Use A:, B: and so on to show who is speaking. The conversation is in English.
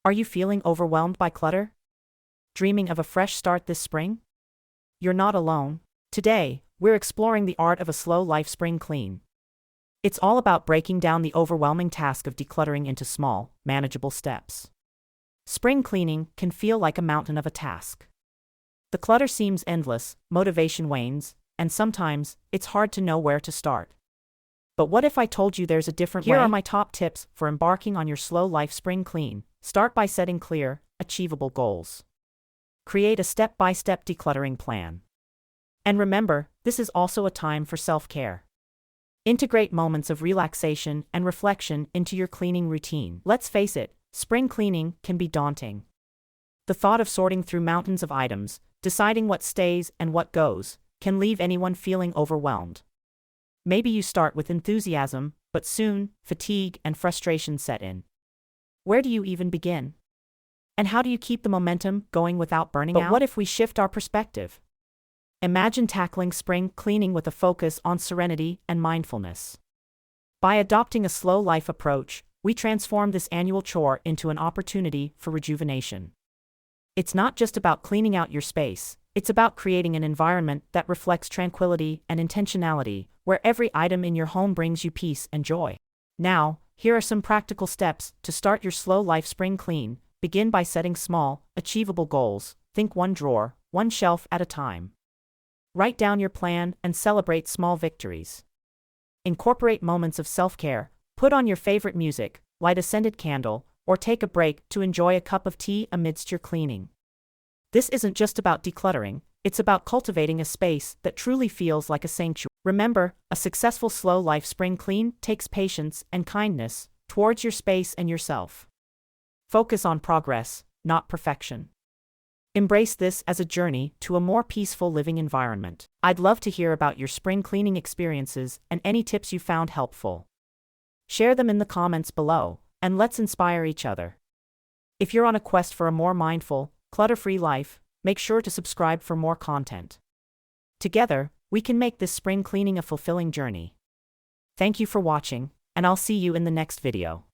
A: Are you feeling overwhelmed by clutter? Dreaming of a fresh start this spring? You're not alone. Today, we're exploring the art of a slow life spring clean. It's all about breaking down the overwhelming task of decluttering into small, manageable steps. Spring cleaning can feel like a mountain of a task. The clutter seems endless, motivation wanes, and sometimes, it's hard to know where to start. But what if I told you there's a different way? Here are my top tips for embarking on your slow life spring clean. Start by setting clear, achievable goals. Create a step-by-step decluttering plan. And remember, this is also a time for self-care. Integrate moments of relaxation and reflection into your cleaning routine. Let's face it, spring cleaning can be daunting. The thought of sorting through mountains of items, deciding what stays and what goes, can leave anyone feeling overwhelmed. Maybe you start with enthusiasm, but soon, fatigue and frustration set in. Where do you even begin? And how do you keep the momentum going without burning out? But what if we shift our perspective? Imagine tackling spring cleaning with a focus on serenity and mindfulness. By adopting a slow life approach, we transform this annual chore into an opportunity for rejuvenation. It's not just about cleaning out your space, it's about creating an environment that reflects tranquility and intentionality, where every item in your home brings you peace and joy. Now, here are some practical steps to start your slow life spring clean. Begin by setting small, achievable goals. Think one drawer, one shelf at a time. Write down your plan and celebrate small victories. Incorporate moments of self-care. Put on your favorite music, light a scented candle, or take a break to enjoy a cup of tea amidst your cleaning. This isn't just about decluttering, it's about cultivating a space that truly feels like a sanctuary. Remember, a successful slow life spring clean takes patience and kindness towards your space and yourself. Focus on progress, not perfection. Embrace this as a journey to a more peaceful living environment. I'd love to hear about your spring cleaning experiences and any tips you found helpful. Share them in the comments below, and let's inspire each other. If you're on a quest for a more mindful, clutter-free life, make sure to subscribe for more content. Together, we can make this spring cleaning a fulfilling journey. Thank you for watching, and I'll see you in the next video.